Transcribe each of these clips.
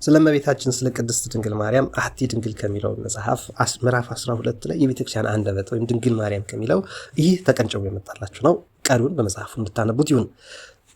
ስለመቤታችን ስለ ቅድስት ድንግል ማርያም አሐቲ ድንግል ከሚለው መጽሐፍ ምዕራፍ 12 ላይ የቤተክርስቲያን አንደበት ወይም ድንግል ማርያም ከሚለው ይህ ተቀንጭቦ የመጣላችሁ ነው። ቀሪውን በመጽሐፉ እንድታነቡት ይሁን።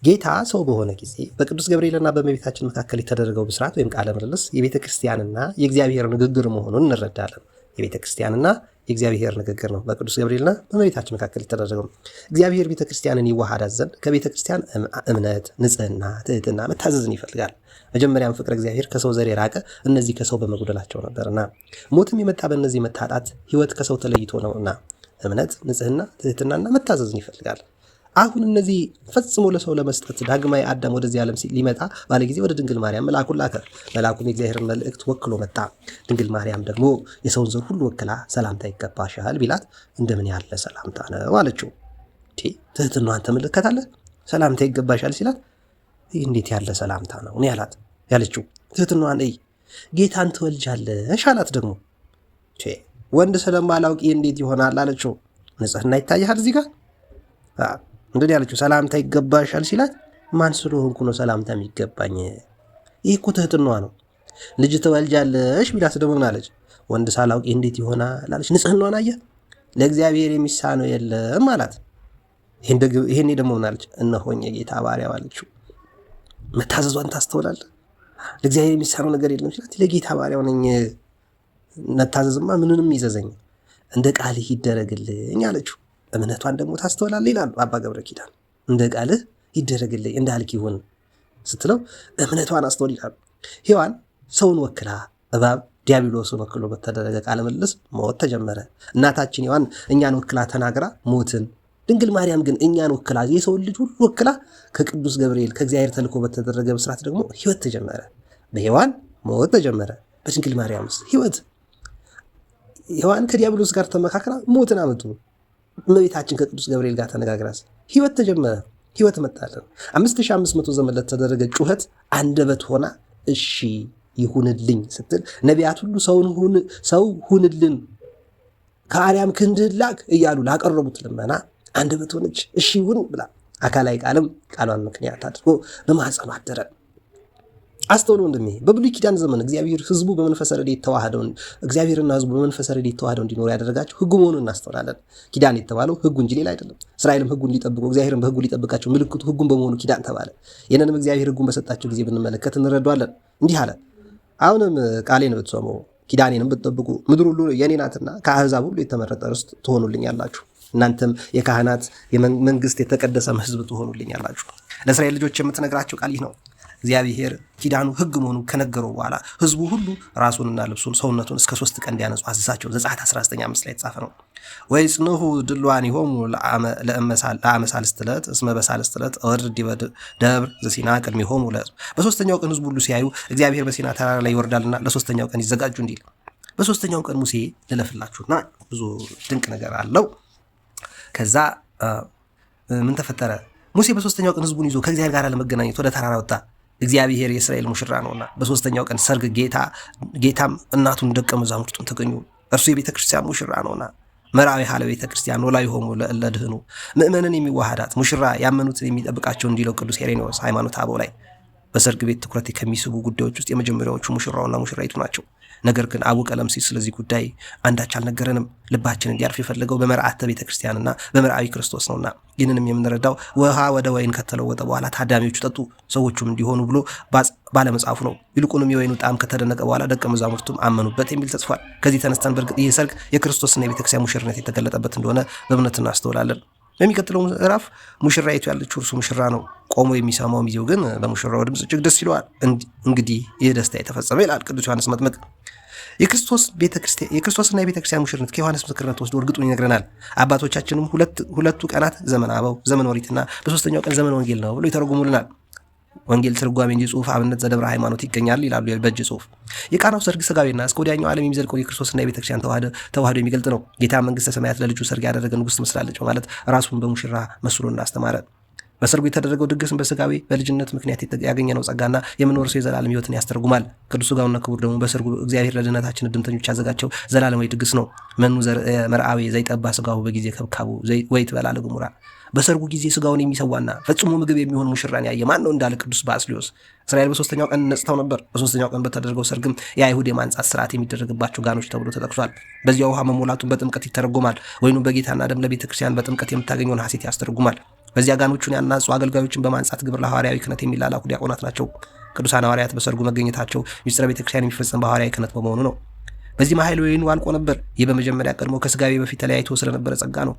ጌታ ሰው በሆነ ጊዜ በቅዱስ ገብርኤልና በመቤታችን መካከል የተደረገው ብስራት ወይም ቃለ ምልልስ የቤተክርስቲያንና የእግዚአብሔር ንግግር መሆኑን እንረዳለን። የቤተክርስቲያንና የእግዚአብሔር ንግግር ነው በቅዱስ ገብርኤልና በመቤታችን መካከል የተደረገው። እግዚአብሔር ቤተክርስቲያንን ይዋሃዳት ዘንድ ከቤተክርስቲያን እምነት፣ ንጽህና፣ ትህትና፣ መታዘዝን ይፈልጋል። መጀመሪያም ፍቅረ እግዚአብሔር ከሰው ዘር የራቀ እነዚህ ከሰው በመጉደላቸው ነበርና፣ ሞትም የመጣ በእነዚህ መታጣት ሕይወት ከሰው ተለይቶ ነውና እምነት፣ ንጽህና፣ ትህትናና መታዘዝን ይፈልጋል። አሁን እነዚህ ፈጽሞ ለሰው ለመስጠት ዳግማዊ አዳም ወደዚህ ዓለም ሊመጣ ባለ ጊዜ ወደ ድንግል ማርያም መልአኩን ላከ። መልአኩም የእግዚአብሔርን መልእክት ወክሎ መጣ። ድንግል ማርያም ደግሞ የሰውን ዘር ሁሉ ወክላ ሰላምታ ይገባሻል ቢላት እንደምን ያለ ሰላምታ ነው አለችው። ትህትናዋን ተመለከታለህ? ሰላምታ ይገባሻል ሲላት እንዴት ያለ ሰላምታ ነው እኔ ያላት ያለችው ትህትናዋን እይ። ጌታን ትወልጃለሽ አላት። ደግሞ ወንድ ስለማላውቅ እንዴት ይሆናል አለችው። ንጽህና ይታያል እዚህ ጋር እንግዲህ ያለችው ሰላምታ ይገባሻል ሲላት ማን ስለሆንኩ ነው ሰላምታ የሚገባኝ? ይህ እኮ ትህትናዋ ነው። ልጅ ትወልጃለሽ ቢላት ደግሞ ምን አለች? ወንድ ሳላውቅ እንዴት ይሆናል አለች። ንጽህናዋን አየህ? ለእግዚአብሔር የሚሳነው የለም አላት። ይሄኔ ደግሞ ምን አለች? እነሆኝ የጌታ ባሪያው አለችው። መታዘዟን ታስተውላለህ? ለእግዚአብሔር የሚሳነው ነገር የለም ሲላት ለጌታ ባሪያው ነኝ፣ መታዘዝማ ምንንም ይዘዘኝ፣ እንደ ቃልህ ይደረግልኝ አለችው። እምነቷን ደግሞ ታስተውላለህ ይላሉ አባ ገብረ ኪዳን። እንደ ቃልህ ይደረግልኝ እንዳልክ ይሁን ስትለው እምነቷን አስተውል ይላሉ። ሔዋን ሰውን ወክላ እባብ ዲያብሎስን ወክሎ በተደረገ ቃለ ምልልስ ሞት ተጀመረ። እናታችን ሔዋን እኛን ወክላ ተናግራ ሞትን፣ ድንግል ማርያም ግን እኛን ወክላ የሰው ልጅ ሁሉ ወክላ ከቅዱስ ገብርኤል ከእግዚአብሔር ተልኮ በተደረገ ብስራት ደግሞ ሕይወት ተጀመረ። በሔዋን ሞት ተጀመረ፣ በድንግል ማርያም ውስጥ ሕይወት። ሔዋን ከዲያብሎስ ጋር ተመካከራ ሞትን አመጡ። እመቤታችን ከቅዱስ ገብርኤል ጋር ተነጋግራስ ሕይወት ተጀመረ፣ ሕይወት መጣለን። 5500 ዘመን ለተደረገ ጩኸት አንደበት ሆና እሺ ይሁንልኝ ስትል ነቢያት ሁሉ ሰው ሁንልን ከአርያም ክንድህን ላክ እያሉ ላቀረቡት ልመና አንደበት ሆነች እሺ ይሁን ብላ። አካላዊ ቃልም ቃሏን ምክንያት አድርጎ በማኅፀኗ አደረ። አስተውሎ ወንድሜ፣ በብሉይ ኪዳን ዘመን እግዚአብሔር ሕዝቡ በመንፈሰ ረድኤት ተዋህደው እግዚአብሔርና ሕዝቡ በመንፈሰ ረድኤት ተዋህደው እንዲኖሩ ያደረጋቸው ሕጉ መሆኑን እናስተውላለን። ኪዳን የተባለው ሕጉ እንጂ ሌላ አይደለም። እስራኤልም ሕጉን ሊጠብቁ እግዚአብሔርን በሕጉ ሊጠብቃቸው ምልክቱ ሕጉን በመሆኑ ኪዳን ተባለ። ይህንንም እግዚአብሔር ሕጉን በሰጣቸው ጊዜ ብንመለከት እንረዳዋለን። እንዲህ አለ፣ አሁንም ቃሌን ብትሰሙ ኪዳኔንም ብትጠብቁ ምድር ሁሉ የኔ ናትና ከአሕዛብ ሁሉ የተመረጠ ርስት ትሆኑልኛላችሁ። እናንተም የካህናት የመንግስት የተቀደሰ ሕዝብ ትሆኑልኛላችሁ። ለእስራኤል ልጆች የምትነግራቸው ቃል ይህ ነው። እግዚአብሔር ኪዳኑ ሕግ መሆኑን ከነገረው በኋላ ሕዝቡ ሁሉ ራሱንና ልብሱን ሰውነቱን እስከ 3 ቀን እንዲያነጹ አዘዛቸው። ዘጸአት 19:5 ላይ የተጻፈ ነው። ወይጽንሑ ድልዋኒሆሙ ለአመሳልስት ዕለት እስመ በሳልስት ዕለት እወርድ ደብር ዘሲና ቅድሚሆሙ ለሕዝብ። በሶስተኛው ቀን ሕዝቡ ሁሉ ሲያዩ እግዚአብሔር በሲና ተራራ ላይ ይወርዳልና ለሶስተኛው ቀን ይዘጋጁ እንዲል። በሶስተኛው ቀን ሙሴ ልለፍላችሁና ብዙ ድንቅ ነገር አለው። ከዛ ምን ተፈጠረ? ሙሴ በሶስተኛው ቀን ሕዝቡን ይዞ ከእግዚአብሔር ጋር ለመገናኘት ወደ ተራራ ወጣ። እግዚአብሔር የእስራኤል ሙሽራ ነውና በሶስተኛው ቀን ሰርግ ጌታም እናቱን ደቀ መዛሙርቱን ተገኙ። እርሱ የቤተ ክርስቲያን ሙሽራ ነውና መራዊ ሀለ ቤተ ክርስቲያን ወላይ ሆሙ ለድህኑ ምእመንን የሚዋሃዳት ሙሽራ ያመኑትን የሚጠብቃቸው እንዲለው ቅዱስ ሄሬኔዎስ ሃይማኖተ አበው ላይ በሰርግ ቤት ትኩረት ከሚስቡ ጉዳዮች ውስጥ የመጀመሪያዎቹ ሙሽራውና ሙሽራይቱ ናቸው። ነገር ግን አቡ ቀለምሲስ ስለዚህ ጉዳይ አንዳች አልነገረንም። ልባችን እንዲያርፍ የፈለገው በመርዓተ ቤተ ክርስቲያንና በመርዓዊ ክርስቶስ ነውና ይህንንም የምንረዳው ውሃ ወደ ወይን ከተለወጠ በኋላ ታዳሚዎቹ ጠጡ ሰዎቹም እንዲሆኑ ብሎ ባለመጽሐፉ ነው። ይልቁንም የወይኑ ጣዕም ከተደነቀ በኋላ ደቀ መዛሙርቱም አመኑበት የሚል ተጽፏል። ከዚህ ተነስተን በእርግጥ ይህ ሰርግ የክርስቶስና የቤተክርስቲያን ሙሽርነት የተገለጠበት እንደሆነ በእምነት እናስተውላለን። በሚቀጥለው ምዕራፍ ሙሽራይቱ ያለችው እርሱ ሙሽራ ነው። ቆሞ የሚሰማው ሚዜው ግን በሙሽራው ድምፅ እጅግ ደስ ይለዋል። እንግዲህ ይህ ደስታ የተፈጸመ ይላል ቅዱስ ዮሐንስ መጥምቅ። የክርስቶስና የቤተክርስቲያን ሙሽርነት ከዮሐንስ ምስክርነት ወስዶ እርግጡን ይነግረናል። አባቶቻችንም ሁለቱ ቀናት ዘመን አበው ዘመን ኦሪትና በሶስተኛው ቀን ዘመን ወንጌል ነው ብሎ ይተረጉሙልናል። ወንጌል ትርጓሜ እንጂ ጽሑፍ አብነት ዘደብረ ሃይማኖት ይገኛል ይላሉ በእጅ ጽሑፍ። የቃናው ሰርግ ስጋዊና እስከ ወዲያኛው ዓለም የሚዘልቀው የክርስቶስና የቤተክርስቲያን ተዋህዶ የሚገልጥ ነው። ጌታ መንግስተ ሰማያት ለልጁ ሰርግ ያደረገ ንጉሥ ትመስላለች በማለት ራሱን በሙሽራ መስሎና አስተማረ። በሰርጉ የተደረገው ድግስን በስጋዊ በልጅነት ምክንያት ያገኘነው ጸጋና የምንወርሰው የዘላለም ሕይወትን ያስተርጉማል። ቅዱስ ሥጋውና ክቡር ደግሞ በሰርጉ እግዚአብሔር ለድነታችን እድምተኞች ያዘጋቸው ዘላለማዊ ድግስ ነው። መኑ መርአዊ ዘይጠባ ስጋው በጊዜ ከብካቡ ወይ ትበላ ለግሙራ በሰርጉ ጊዜ ስጋውን የሚሰዋና ፈጽሞ ምግብ የሚሆን ሙሽራን ያየ ማን ነው እንዳለ ቅዱስ ባስልዮስ። እስራኤል በ3ኛው ቀን ነጽተው ነበር። በ3ኛው ቀን በተደረገው ሰርግም የአይሁድ የማንጻት ስርዓት የሚደረግባቸው ጋኖች ተብሎ ተጠቅሷል። በዚያ ውሃ መሞላቱን በጥምቀት ይተረጎማል። ወይኑም በጌታና ደም ለቤተ ክርስቲያን በጥምቀት የምታገኘውን ሐሴት ያስተረጉማል። በዚያ ጋኖቹን ያናጹ አገልጋዮችን በማንጻት ግብር ለሐዋርያዊ ክህነት የሚላላኩ ዲያቆናት ናቸው። ቅዱሳን ሐዋርያት በሰርጉ መገኘታቸው ሚስጥረ ቤተ ክርስቲያን የሚፈጸም በሐዋርያዊ ክህነት በመሆኑ ነው። በዚህ መሀል ወይኑ አልቆ ነበር። ይህ በመጀመሪያ ቀድሞ ከስጋቤ በፊት ተለያይቶ ስለነበረ ጸጋ ነው።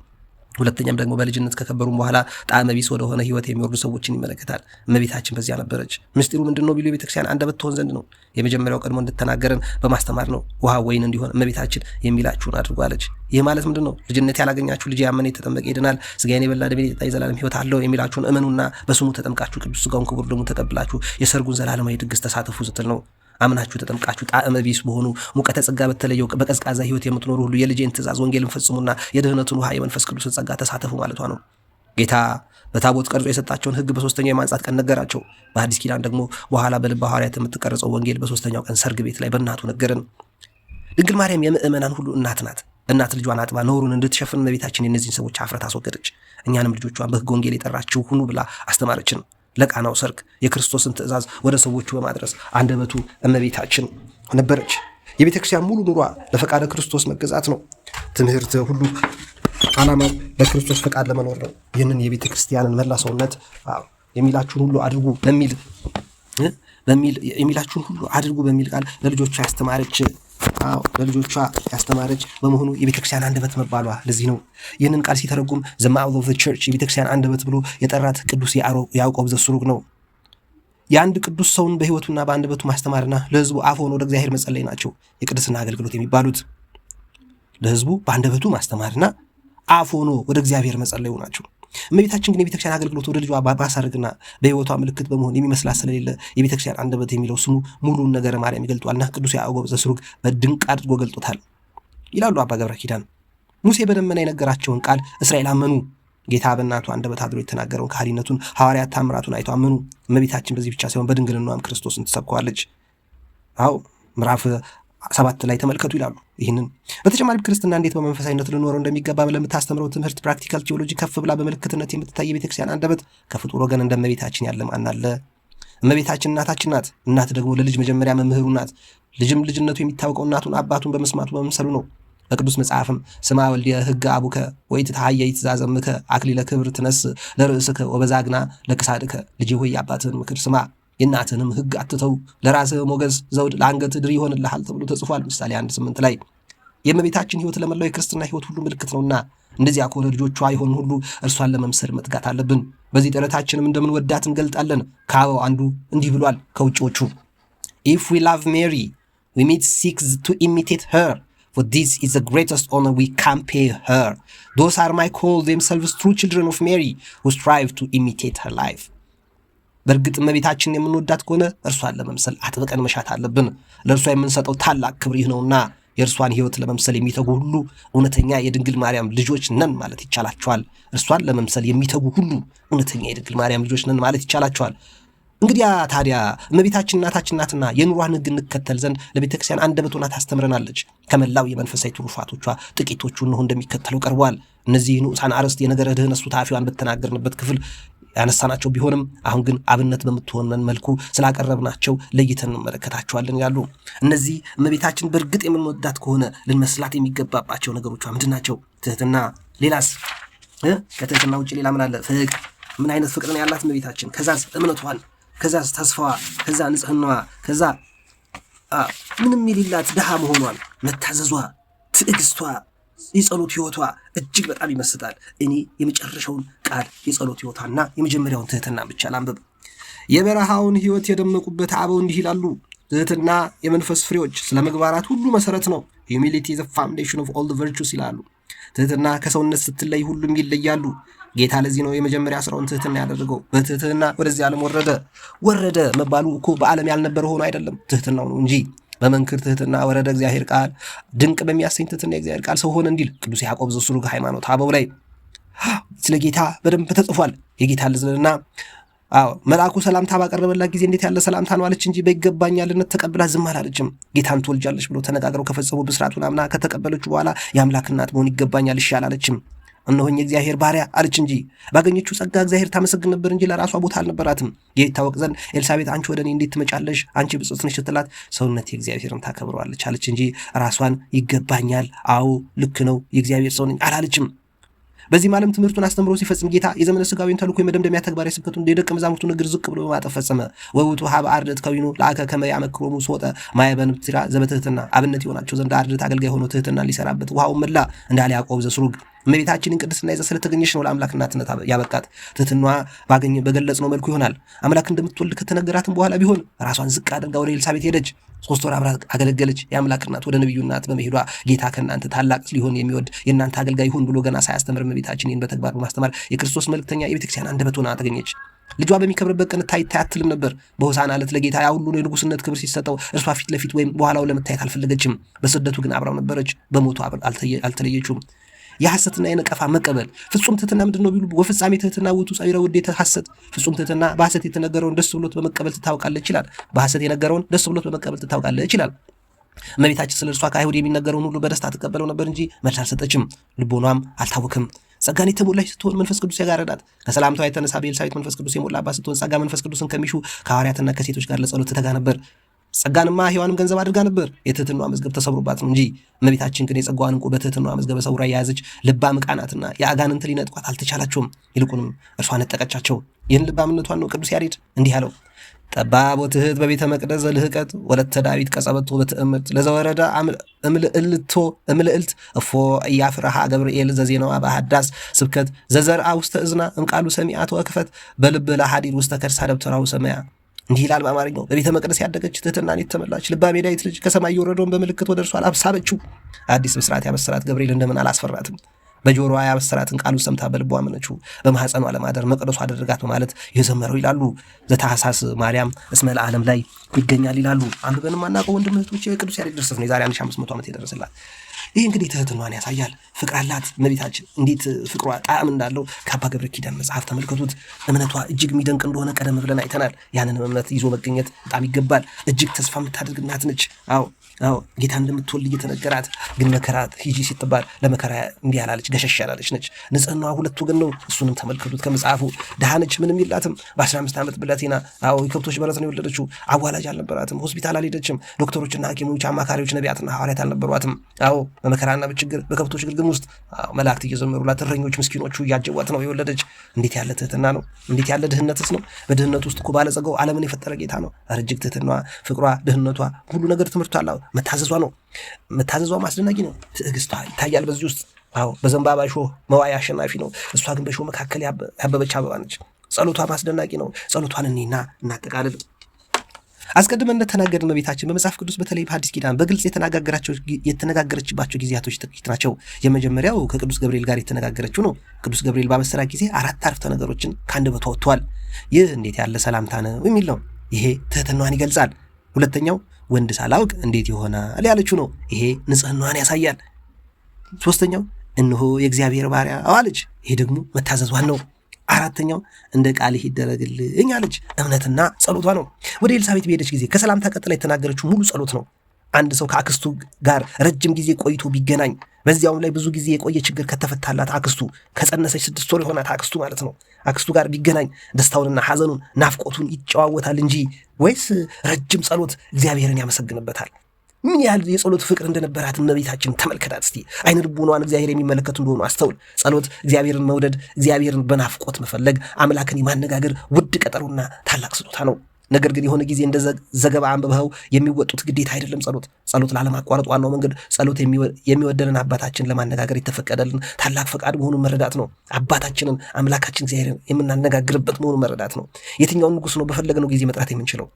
ሁለተኛም ደግሞ በልጅነት ከከበሩም በኋላ ጣዕመ ቢስ ወደሆነ ሕይወት የሚወርዱ ሰዎችን ይመለከታል። እመቤታችን በዚያ ነበረች። ምስጢሩ ምንድን ነው ቢሉ የቤተክርስቲያን አንደበት ትሆን ዘንድ ነው። የመጀመሪያው ቀድሞ እንድተናገረን በማስተማር ነው። ውሃ ወይን እንዲሆን እመቤታችን የሚላችሁን አድርጓለች። ይህ ማለት ምንድን ነው? ልጅነት ያላገኛችሁ ልጅ ያመነ የተጠመቀ ይድናል፣ ስጋዬን የበላ ደሜን የጠጣ የዘላለም ሕይወት አለው የሚላችሁን እመኑና በስሙ ተጠምቃችሁ ቅዱስ ስጋውን ክቡር ደሙን ተቀብላችሁ የሰርጉን ዘላለማዊ ድግስ ተሳተፉ ስትል ነው። አምናችሁ ተጠምቃችሁ ጣዕመ ቢስ በሆኑ ሙቀተ ጸጋ በተለየው በቀዝቃዛ ሕይወት የምትኖሩ ሁሉ የልጄን ትእዛዝ ወንጌልን ፈጽሙና የድህነቱን ውሃ የመንፈስ ቅዱስን ጸጋ ተሳተፉ ማለቷ ነው። ጌታ በታቦት ቀርጾ የሰጣቸውን ሕግ በ3ኛው የማንጻት ቀን ነገራቸው። በአዲስ ኪዳን ደግሞ በኋላ በልበ ሐዋርያት የምትቀረጸው ወንጌል በ3ኛው ቀን ሰርግ ቤት ላይ በእናቱ ነገርን። ድንግል ማርያም የምእመናን ሁሉ እናት ናት። እናት ልጇን አጥባ ነውሩን እንድትሸፍን እመቤታችን የእነዚህን ሰዎች ኀፍረት አስወገደች። እኛንም ልጆቿን በሕግ ወንጌል የጠራችሁ ሁኑ ብላ አስተማረችን። ለቃናው ሰርግ የክርስቶስን ትእዛዝ ወደ ሰዎቹ በማድረስ አንደበቱ እመቤታችን ነበረች። የቤተ ክርስቲያን ሙሉ ኑሯ ለፈቃደ ክርስቶስ መገዛት ነው። ትምህርት ሁሉ ዓላማው ለክርስቶስ ፈቃድ ለመኖር ነው። ይህንን የቤተ ክርስቲያንን መላ ሰውነት የሚላችሁን ሁሉ አድርጉ የሚላችሁን ሁሉ አድርጉ በሚል ቃል ለልጆቿ ያስተማረች በመሆኑ የቤተክርስቲያን አንደበት መባሏ ለዚህ ነው። ይህንን ቃል ሲተረጉም the mouth of the church የቤተክርስቲያን አንደበት ብሎ የጠራት ቅዱስ ያዕቆብ ዘስሩግ ነው። የአንድ ቅዱስ ሰውን በሕይወቱና በአንደበቱ ማስተማርና ለሕዝቡ አፍ ሆኖ ወደ እግዚአብሔር መጸለይ ናቸው የቅድስና አገልግሎት የሚባሉት። ለሕዝቡ በአንደበቱ ማስተማርና አፍ ሆኖ ወደ እግዚአብሔር መጸለዩ ናቸው። እመቤታችን ግን የቤተክርስቲያን አገልግሎት ወደ ልጇ ማሳረግና በሕይወቷ ምልክት በመሆን የሚመስላት ስለሌለ የቤተክርስቲያን አንደበት የሚለው ስሙ ሙሉን ነገረ ማርያም ይገልጧልና ቅዱስ ያዕቆብ ዘስሩግ በድንቅ አድርጎ ገልጦታል ይላሉ አባ ገብረ ኪዳን። ሙሴ በደመና የነገራቸውን ቃል እስራኤል አመኑ። ጌታ በእናቱ አንደበት አድሮ የተናገረውን ከሃሊነቱን ሐዋርያት ታምራቱን አይቶ አመኑ። እመቤታችን በዚህ ብቻ ሳይሆን በድንግልናዋም ክርስቶስን ትሰብከዋለች። ምዕራፍ 7 ላይ ተመልከቱ ይላሉ። ይህንን በተጨማሪም ክርስትና እንዴት በመንፈሳዊነት ልኖረው እንደሚገባ ለምታስተምረው ትምህርት ፕራክቲካል ቴዎሎጂ ከፍ ብላ በምልክትነት የምትታይ የቤተክርስቲያን አንደበት ከፍጡር ወገን እንደ እመቤታችን ያለ ማን አለ? እመቤታችን እናታችን ናት። እናት ደግሞ ለልጅ መጀመሪያ መምህሩ ናት። ልጅም ልጅነቱ የሚታወቀው እናቱን አባቱን በመስማቱ በመምሰሉ ነው። በቅዱስ መጽሐፍም ስማ ወልድየ ሕገ አቡከ ወኢትትሐየይ ትእዛዘ እምከ አክሊለ ክብር ትነስ ለርእስከ ወበዛግና ለክሳድከ። ልጄ ሆይ የአባትህን ምክር ስማ የእናትህንም ሕግ አትተው፣ ለራስህ ሞገስ ዘውድ ለአንገትህ ድሪ ይሆንልሃል ተብሎ ተጽፏል። ምሳሌ 1:8 ላይ የእመቤታችን ሕይወት ለመላው የክርስትና ሕይወት ሁሉ ምልክት ነውና እንደዚያ ከሆነ ልጆቿ የሆኑ ሁሉ እርሷን ለመምሰል መትጋት አለብን። በዚህ ጥረታችንም እንደምንወዳት እንገልጣለን። ከአበው አንዱ እንዲህ ብሏል ከውጭዎቹ If we love Mary we must seek to imitate her, for this is the greatest honor we can pay her. Those are my call themselves true children of Mary who strive to imitate her life. በእርግጥ እመቤታችንን የምንወዳት ከሆነ እርሷን ለመምሰል አጥብቀን መሻት አለብን። ለእርሷ የምንሰጠው ታላቅ ክብር ይህ ነውና የእርሷን ሕይወት ለመምሰል የሚተጉ ሁሉ እውነተኛ የድንግል ማርያም ልጆች ነን ማለት ይቻላቸዋል። እርሷን ለመምሰል የሚተጉ ሁሉ እውነተኛ የድንግል ማርያም ልጆች ነን ማለት ይቻላቸዋል። እንግዲያ ታዲያ እመቤታችን እናታችን ናትና የኑሯን ሕግ እንከተል ዘንድ ለቤተክርስቲያን አንደበት ሆና ታስተምረናለች። ከመላው የመንፈሳዊ ትሩፋቶቿ ጥቂቶቹ እነሆ እንደሚከተለው ቀርበዋል። እነዚህ ንዑሳን አርዕስት የነገረ ድኅነት ሱታፊዋን በተናገርንበት ክፍል ያነሳናቸው ቢሆንም አሁን ግን አብነት በምትሆነን መልኩ ስላቀረብናቸው ለይተን እንመለከታቸዋለን ያሉ እነዚህ እመቤታችን በእርግጥ የምንወዳት ከሆነ ልንመስላት የሚገባባቸው ነገሮቿ ምንድን ናቸው? ትህትና። ሌላስ? ከትህትና ውጭ ሌላ ምን አለ? ፍቅር። ምን አይነት ፍቅር ነው ያላት እመቤታችን? ከዛስ እምነቷን፣ ከዛስ ተስፋዋ፣ ከዛ ንጽህናዋ፣ ከዛ ምንም የሌላት ድሃ መሆኗን፣ መታዘዟ፣ ትዕግስቷ፣ የጸሎት ሕይወቷ እጅግ በጣም ይመስጣል። እኔ የመጨረሻውን ቃል የጸሎት ሕይወቷና የመጀመሪያውን ትህትና ብቻ ላንብብ። የበረሃውን ሕይወት የደመቁበት አበው እንዲህ ይላሉ። ትህትና የመንፈስ ፍሬዎች ስለ ምግባራት ሁሉ መሰረት ነው። humility is the foundation of all the virtues ይላሉ። ትህትና ከሰውነት ስትለይ ሁሉም ይለያሉ። ጌታ ለዚህ ነው የመጀመሪያ ስራውን ትህትና ያደረገው። በትህትና ወደዚህ ዓለም ወረደ መባሉ እኮ በዓለም ያልነበረ ሆኖ አይደለም፣ ትህትናው ነው እንጂ። በመንክር ትህትና ወረደ እግዚአብሔር ቃል፣ ድንቅ በሚያሰኝ ትህትና የእግዚአብሔር ቃል ሰው ሆነ እንዲል ቅዱስ ያዕቆብ ዘስሩግ ሃይማኖተ አበው ላይ ስለ ጌታ በደንብ ተጽፏል። የጌታ ልዝልና መልአኩ ሰላምታ ባቀረበላት ጊዜ እንዴት ያለ ሰላምታ ነው አለች እንጂ በይገባኛልነት ተቀብላ ዝም አላለችም። ጌታን ትወልጃለች ብሎ ተነጋግረው ከፈጸሙ ብስራቱን አምና ከተቀበለችው በኋላ የአምላክ እናት መሆን ይገባኛል እሺ አላለችም። እነሆኝ የእግዚአብሔር ባሪያ አለች እንጂ ባገኘችው ጸጋ እግዚአብሔር ታመሰግን ነበር እንጂ ለራሷ ቦታ አልነበራትም። ይህ ይታወቅ ዘንድ ኤልሳቤጥ አንቺ ወደ እኔ እንዴት ትመጫለሽ? አንቺ ብፅዕት ነሽ ስትላት ሰውነት የእግዚአብሔርን ታከብረዋለች አለች እንጂ ራሷን ይገባኛል፣ አዎ ልክ ነው፣ የእግዚአብሔር ሰው ነኝ አላለችም። በዚህ ዓለም ትምህርቱን አስተምሮ ሲፈጽም ጌታ የዘመነ ሥጋዊን ተልእኮ የመደምደሚያ ተግባር ስብከቱን የደቀ መዛሙርቱን እግር ዝቅ ብሎ በማጠፍ ፈጸመ። ወውቱ ሀበ አርድእት ከዊኑ ለአከ ከመ ያመክሮሙ ሶጠ ማየ በንብትራ ዘበትህትና አብነት የሆናቸው ዘንድ አርድእት አገልጋይ ሆኖ ትህትና ሊሰራበት ውሃውን መላ እንዳለ ያዕቆብ ዘስሩግ። እመቤታችንን ቅድስና ይዛ ስለተገኘች ነው ለአምላክ እናትነት ያበቃት። ትህትናዋ በገለጽነው መልኩ ይሆናል። አምላክ እንደምትወልድ ከተነገራትም በኋላ ቢሆን ራሷን ዝቅ አድርጋ ወደ ኤልሳቤጥ ሄደች። 3 ወር አብራ አገለገለች። የአምላክ እናት ወደ ነቢዩ እናት በመሄዷ ጌታ ከእናንተ ታላቅ ሊሆን የሚወድ የእናንተ አገልጋይ ይሁን ብሎ ገና ሳያስተምር እመቤታችን ይህን በተግባር በማስተማር የክርስቶስ መልእክተኛ የቤተክርስቲያን አንደበት ሆና ተገኘች። ልጇ በሚከብርበት ቀን ታይ አትልም ነበር። በሆሳዕና ዕለት ለጌታ ያ ሁሉ የንጉስነት ክብር ሲሰጠው እርሷ ፊት ለፊት ወይም በኋላው ለመታየት አልፈለገችም። በስደቱ ግን አብራው ነበረች። በሞቱ አልተለየችም። የሐሰትና የነቀፋ መቀበል ፍጹም ትህትና ምንድን ነው ቢሉ ወፍጻሜ ትህትና ውእቱ ጸቢረ ውዴተ ሐሰት። ፍጹም ትህትና በሐሰት የተነገረውን ደስ ብሎት በመቀበል ትታወቃለች ይችላል። በሐሰት የነገረውን ደስ ብሎት በመቀበል ትታወቃለች ይችላል። እመቤታችን ስለ እርሷ ከአይሁድ የሚነገረውን ሁሉ በደስታ ትቀበለው ነበር እንጂ መልስ አልሰጠችም። ልቦኗም አልታወክም። ጸጋን የተሞላች ስትሆን መንፈስ ቅዱስ ያጋረዳት። ከሰላምታዋ የተነሳ በኤልሳቤጥ መንፈስ ቅዱስ የሞላባት ስትሆን ጸጋ መንፈስ ቅዱስን ከሚሹ ከሐዋርያትና ከሴቶች ጋር ለጸሎት ትተጋ ነበር። ጸጋንማ ሔዋንም ገንዘብ አድርጋ ነበር። የትህትናዋ መዝገብ ተሰብሮባት ነው እንጂ እመቤታችን ግን የጸጋዋን ዕንቁ በትህትናዋ መዝገበ ሰውራ የያዘች ልባም ዕቃ ናትና የአጋንንት ሊነጥቋት አልተቻላቸውም። ይልቁንም እርሷ ነጠቀቻቸው። ይህን ልባምነቷን ነው ቅዱስ ያሬድ እንዲህ አለው። ጠባብ ወትህት በቤተ መቅደስ ዘልህቀት ወለተ ዳዊት ቀጸበቶ በትእምርት ለዘወረዳ እምልዕልት እፎ እያፍርሃ ገብርኤል ዘዜናዋ በሃዳስ ስብከት ዘዘርአ ውስተ እዝና እምቃሉ ሰሚዓት ወክፈት በልብ ለሐዲድ ውስተ ከርሳ ደብተራው ሰማያ። እንዲህ ይላል በአማርኛው። በቤተ መቅደስ ያደገች ትህትናን የተመላች ልባም የዳዊት ልጅ ከሰማይ የወረደውን በምልክት ወደ እርሷ አሳበችው። አዲስ ብስራት ያበሰራት ገብርኤል እንደምን አላስፈራትም? በጆሮዋ ያበሰራትን ቃሉን ሰምታ በልቧ አመነችው። በማኅፀኗ ለማደር መቅደሱ አደረጋት በማለት የዘመረው ይላሉ። ዘታኅሳስ ማርያም እስመ ለዓለም ላይ ይገኛል ይላሉ። አንብበን የማናውቀው ወንድም እህቶቼ የቅዱስ ያሬድ ድርሰት ነው። የዛሬ 1500 ዓመት የደረሰላት። ይህ እንግዲህ ትህትናን ያሳያል። ፍቅር አላት እመቤታችን። እንዴት ፍቅሯ ጣዕም እንዳለው ከአባ ገብረ ኪዳን መጽሐፍ ተመልከቱት። እምነቷ እጅግ የሚደንቅ እንደሆነ ቀደም ብለን አይተናል። ያንን እምነት ይዞ መገኘት በጣም ይገባል። እጅግ ተስፋ የምታደርግ እናት ነች። አዎ ጌታ እንደምትወልድ እየተነገራት ግን መከራ ሂጂ ስትባል ለመከራ እንዲህ ያላለች ገሸሽ ያላለች ነች። ንጽህናዋ ሁለት ወገን ነው። እሱንም ተመልከቱት ከመጽሐፉ። ድሃ ነች፣ ምንም የላትም። በ15 ዓመት ብላቴና የከብቶች በረት ነው የወለደችው። አዋላጅ አልነበራትም። ሆስፒታል አልሄደችም። ዶክተሮችና ሐኪሞች፣ አማካሪዎች፣ ነቢያትና ሐዋርያት አልነበሯትም። በመከራና በችግር በከብቶች ግርግም ውስጥ መላእክት እየዘመሩላት እረኞች ምስኪኖቹ እያጀቧት ነው የወለደች። እንዴት ያለ ትህትና ነው! እንዴት ያለ ድህነትስ ነው! በድህነቱ ውስጥ እኮ ባለጸጋው ዓለምን የፈጠረ ጌታ ነው። እጅግ ትህትናዋ፣ ፍቅሯ፣ ድህነቷ፣ ሁሉ ነገር ትምህርቷ አለው። መታዘዟ ነው። መታዘዟም አስደናቂ ነው። ትዕግስቷ ይታያል በዚህ ውስጥ። በዘንባባ እሾህ መዋያ አሸናፊ ነው። እሷ ግን በእሾህ መካከል ያበበች አበባ ነች። ጸሎቷም አስደናቂ ነው። ጸሎቷን እኔና እናጠቃልል። አስቀድመን እንደተናገርን እመቤታችን በመጽሐፍ ቅዱስ በተለይ በሐዲስ ኪዳን በግልጽ የተነጋገረችባቸው ጊዜያቶች ጥቂት ናቸው። የመጀመሪያው ከቅዱስ ገብርኤል ጋር የተነጋገረችው ነው። ቅዱስ ገብርኤል ባበሰራት ጊዜ 4 አረፍተ ነገሮችን ከአንደበቷ ወጥተዋል። ይህ እንዴት ያለ ሰላምታ ነው የሚል ነው። ይሄ ትህትናዋን ይገልጻል። ሁለተኛው ወንድ ሳላውቅ እንዴት ይሆናል ያለችው ነው። ይሄ ንጽህናዋን ያሳያል። ሶስተኛው እነሆ የእግዚአብሔር ባሪያ አለች። ይሄ ደግሞ መታዘዟን ነው። አራተኛው እንደ ቃልህ ይደረግልኝ አለች። እምነትና ጸሎቷ ነው። ወደ ኤልሳቤጥ በሄደች ጊዜ ከሰላምታ ቀጥላ የተናገረችው ሙሉ ጸሎት ነው። አንድ ሰው ከአክስቱ ጋር ረጅም ጊዜ ቆይቶ ቢገናኝ፣ በዚያውም ላይ ብዙ ጊዜ የቆየ ችግር ከተፈታላት አክስቱ ከጸነሰች 6 ወር የሆናት አክስቱ ማለት ነው። አክስቱ ጋር ቢገናኝ ደስታውንና ሐዘኑን ናፍቆቱን ይጨዋወታል እንጂ ወይስ ረጅም ጸሎት እግዚአብሔርን ያመሰግንበታል? ምን ያህል የጸሎት ፍቅር እንደነበራት እመቤታችን ተመልከታት እስቲ። አይነ ልቦናዋን እግዚአብሔር የሚመለከቱ እንደሆኑ አስተውል። ጸሎት እግዚአብሔርን መውደድ፣ እግዚአብሔርን በናፍቆት መፈለግ፣ አምላክን የማነጋገር ውድ ቀጠሮና ታላቅ ስጦታ ነው። ነገር ግን የሆነ ጊዜ እንደ ዘገባ አንብበው የሚወጡት ግዴታ አይደለም። ጸሎት ላለማቋረጥ ዋናው መንገድ ጸሎት የሚወደንን አባታችን ለማነጋገር የተፈቀደልን ታላቅ ፈቃድ መሆኑን መረዳት ነው። አባታችንን አምላካችን እግዚአብሔርን የምናነጋግርበት መሆኑን መረዳት ነው። የትኛውን ንጉሥ ነው በፈለግነው ጊዜ መጥራት የምንችለው?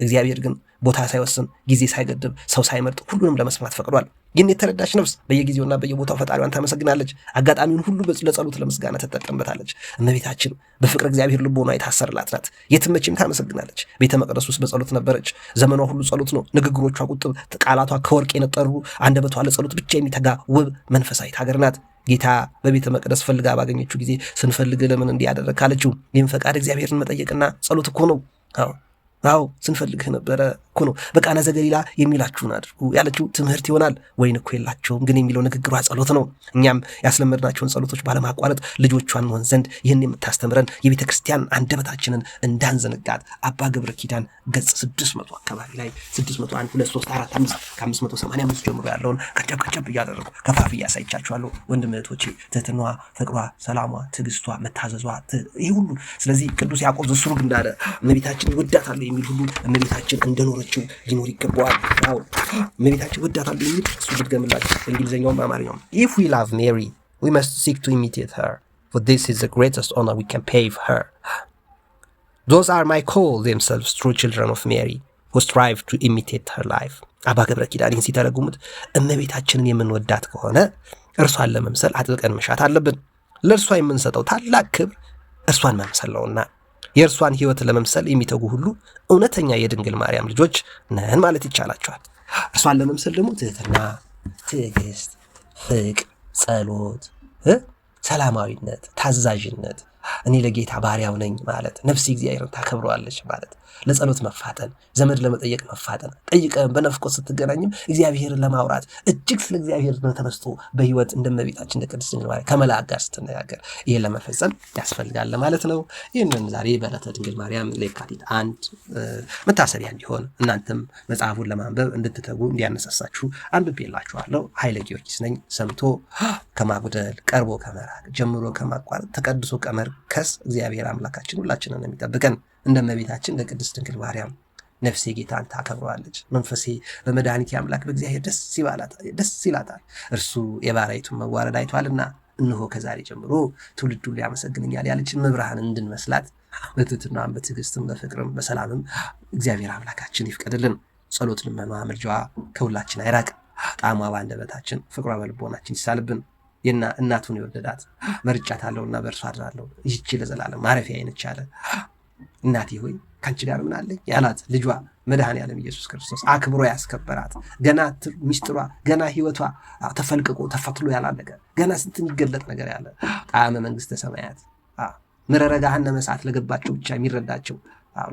እግዚአብሔር ግን ቦታ ሳይወስን ጊዜ ሳይገድብ ሰው ሳይመርጥ ሁሉንም ለመስማት ፈቅዷል። ይህን የተረዳች ነፍስ በየጊዜውና በየቦታው ፈጣሪዋን ታመሰግናለች። አጋጣሚውን ሁሉ ለጸሎት ለምስጋና ትጠቀምበታለች። እመቤታችን በፍቅር እግዚአብሔር ልቦና የታሰርላት ናት። የትም መቼም ታመሰግናለች። ቤተ መቅደስ ውስጥ በጸሎት ነበረች። ዘመኗ ሁሉ ጸሎት ነው። ንግግሮቿ ቁጥብ፣ ቃላቷ ከወርቅ የነጠሩ፣ አንደበቷ ለጸሎት ብቻ የሚተጋ ውብ መንፈሳዊት ሀገር ናት። ጌታ በቤተ መቅደስ ፈልጋ ባገኘችው ጊዜ ስንፈልግ ለምን እንዲህ ያደረግ ካለችው ይህም ፈቃድ እግዚአብሔርን መጠየቅና ጸሎት እኮ ነው። አዎ ስንፈልግህ ነበረ እኮ ነው። በቃና ዘገሊላ የሚላችሁን አድርጉ ያለችው ትምህርት ይሆናል። ወይን እኮ የላቸውም ግን የሚለው ንግግሯ ጸሎት ነው። እኛም ያስለመድናቸውን ጸሎቶች ባለማቋረጥ ልጆቿን መሆን ዘንድ ይህን የምታስተምረን የቤተ ክርስቲያን አንደበታችንን እንዳንዘነጋት አባ ገብረ ኪዳን ገጽ 600 አካባቢ ላይ 601 2 3 4 5 ከ585 ጀምሮ ያለውን ቀጨብ እያደረጉ ከፋፍ እያሳይቻችኋለሁ። ወንድም እህቶቼ ትህትኗ፣ ፍቅሯ፣ ሰላሟ፣ ትዕግስቷ፣ መታዘዟ ይህ ሁሉ ስለዚህ ቅዱስ ያዕቆብ ዘስሩግ እንዳለ እመቤታችን ይወዳታል የሚል ሁሉ እመቤታችን እንደኖረችው ሊኖር ይገባዋል። አዎ እመቤታችን ወዳታል የሚል እሱ ድገምላችሁ በእንግሊዝኛውም በአማርኛውም if we love Mary we must seek to imitate her for this is the greatest honor we can pay her. Those are my call themselves true children of Mary who strive to imitate her life. አባ ገብረ ኪዳን ይህን ሲተረጉሙት እመቤታችንን የምንወዳት ከሆነ እርሷን ለመምሰል አጥብቀን መሻት አለብን። ለእርሷ የምንሰጠው ታላቅ ክብር እርሷን መምሰል ነውና የእርሷን ሕይወት ለመምሰል የሚተጉ ሁሉ እውነተኛ የድንግል ማርያም ልጆች ነን ማለት ይቻላቸዋል። እርሷን ለመምሰል ደግሞ ትህትና፣ ትዕግስት፣ ፍቅር፣ ጸሎት፣ ሰላማዊነት፣ ታዛዥነት፣ እኔ ለጌታ ባሪያው ነኝ ማለት፣ ነፍሴ እግዚአብሔርን ታከብረዋለች ማለት፣ ለጸሎት መፋጠን፣ ዘመድ ለመጠየቅ መፋጠን፣ ጠይቀን በነፍቆት ስትገናኝም እግዚአብሔርን ለማውራት እጅግ ስለ እግዚአብሔር ተመስጦ በሕይወት እንደመቤታችን እንደ ቅድስት ድንግል ማርያም ከመላእክት ጋር ስትነጋገር ይህን ለመፈጸም ያስፈልጋል ማለት ነው። ይህንን ዛሬ በዕለተ ድንግል ማርያም ለየካቲት 1 መታሰቢያ እንዲሆን እናንተም መጽሐፉን ለማንበብ እንድትተጉ እንዲያነሳሳችሁ አንብቤላችኋለሁ። ኃይለ ጊዮርጊስ ነኝ። ሰምቶ ከማጉደል ቀርቦ ከመራቅ ጀምሮ ከማቋረጥ ተቀድሶ ከመርከስ እግዚአብሔር አምላካችን ሁላችንን ነው የሚጠብቀን። እንደ እመቤታችን እንደ ቅድስት ድንግል ማርያም ነፍሴ ጌታን ታከብረዋለች፣ መንፈሴ በመድኃኒቴ አምላክ በእግዚአብሔር ደስ ይላታል፣ እርሱ የባሪያይቱን መዋረድ አይቷልና እነሆ ከዛሬ ጀምሮ ትውልድ ሁሉ ያመሰግነኛል ያለችን መብርሃን እንድንመስላት በትሕትናም በትዕግስትም በፍቅርም በሰላምም እግዚአብሔር አምላካችን ይፍቀድልን። ጸሎት ልመኗ ምልጃዋ ከሁላችን አይራቅ። ጣዕሟ በአንደበታችን ፍቅሯ በልቦናችን ይሳልብን። እናቱን የወደዳት መርጫታለሁና በእርሷ አድራለሁ፣ ይህች ለዘላለም ማረፊያዬ ነች አለ። እናቴ ሆይ ከአንቺ ጋር ምን አለኝ ያላት ልጇ መድኃኔዓለም ኢየሱስ ክርስቶስ አክብሮ ያስከበራት ገና ሚስጥሯ ገና ሕይወቷ ተፈልቅቆ ተፈትሎ ያላለቀ ገና ስንት የሚገለጥ ነገር ያለ ጣዕመ መንግሥተ ሰማያት ምረረ ገሃነመ እሳት ለገባቸው ብቻ የሚረዳቸው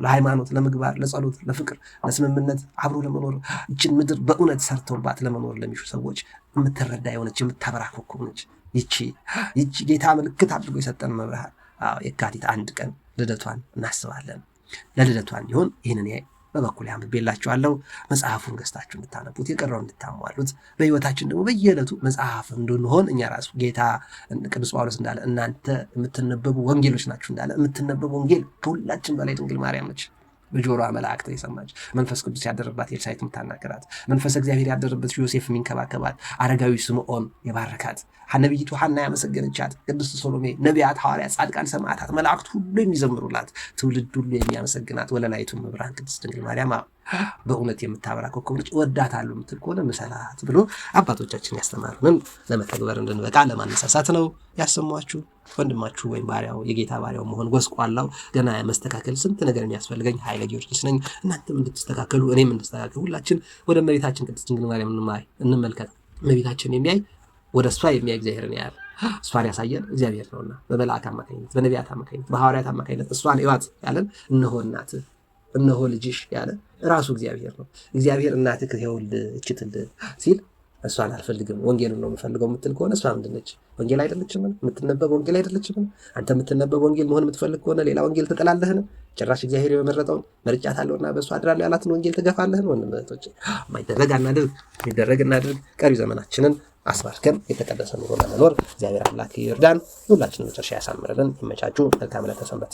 ለሃይማኖት፣ ለምግባር፣ ለጸሎት፣ ለፍቅር፣ ለስምምነት አብሮ ለመኖር ይችን ምድር በእውነት ሰርተውባት ለመኖር ለሚሹ ሰዎች የምትረዳ የሆነች የምታበራ ኮከብ ነች። ይቺ ጌታ ምልክት አድርጎ የሰጠን መብርሃን የካቲት 1 ቀን ልደቷን እናስባለን። ለልደቷ እንዲሆን ይህንን በበኩል አንብቤላችኋለሁ። መጽሐፉን ገዝታችሁ እንድታነቡት የቀረውን እንድታሟሉት በሕይወታችን ደግሞ በየዕለቱ መጽሐፍ እንድንሆን እኛ ራሱ ጌታ ቅዱስ ጳውሎስ እንዳለ እናንተ የምትነበቡ ወንጌሎች ናችሁ እንዳለ የምትነበቡ ወንጌል ከሁላችን በላይ ድንግል ማርያም ነች። በጆሮዋ መላእክት የሰማች መንፈስ ቅዱስ ያደረባት ኤልሳቤጥ የምታናገራት መንፈስ እግዚአብሔር ያደረበት ዮሴፍ የሚንከባከባት አረጋዊ ስምዖን የባረካት ነቢይቱ ሐና ያመሰገነቻት ቅድስት ሰሎሜ ነቢያት፣ ሐዋርያት፣ ጻድቃን፣ ሰማዕታት መላእክት ሁሉ የሚዘምሩላት ትውልድ ሁሉ የሚያመሰግናት ወለላይቱ መብርሃን ቅድስት ድንግል ማርያም በእውነት የምታበራ ኮከብ ነች። እወዳታለሁ የምትል ከሆነ ምሰላት ብሎ አባቶቻችን ያስተማሩንን ለመተግበር እንድንበቃ ለማነሳሳት ነው ያሰሟችሁ። ወንድማችሁ ወይም ባሪያው የጌታ ባሪያው መሆን ጎስቋላው ገና መስተካከል ስንት ነገር የሚያስፈልገኝ ኃይለ ጊዮርጊስ ነኝ። እናንተም እንድትስተካከሉ እኔም እንድስተካከል ሁላችን ወደ እመቤታችን ቅድስት ድንግል ማርያም እንመልከት። እመቤታችን የሚያይ ወደ እሷ የሚያይ እግዚአብሔርን ያያል። እሷን ያሳየን እግዚአብሔር ነውና በመልአክ አማካኝነት፣ በነቢያት አማካኝነት፣ በሐዋርያት አማካኝነት እሷን እዩዋት ያለን እነሆ እናትህ እነሆ ልጅሽ ያለ ራሱ እግዚአብሔር ነው። እግዚአብሔር እናትህ ይኸውልህ እችትልህ ሲል እሷን አልፈልግም ወንጌልን ነው የምፈልገው የምትል ከሆነ እሷ ምንድን ነች? ወንጌል አይደለችም? የምትነበብ ወንጌል አይደለችም? አንተ የምትነበብ ወንጌል መሆን የምትፈልግ ከሆነ ሌላ ወንጌል ትጥላለህን? ጭራሽ እግዚአብሔር የመረጠውን መርጫታለሁና በእሷ አድራለሁ ያላትን ወንጌል ትገፋለህን? ወንድም እህቶቼ ማይደረግ አናድርግ፣ የሚደረግ እናድርግ። ቀሪው ዘመናችንን አስባርከን የተቀደሰ ኑሮ ለመኖር እግዚአብሔር አምላክ ይርዳን። ሁላችንም መጨረሻ ያሳምርልን። ይመቻችሁ። መልካም ዕለተ ሰንበት።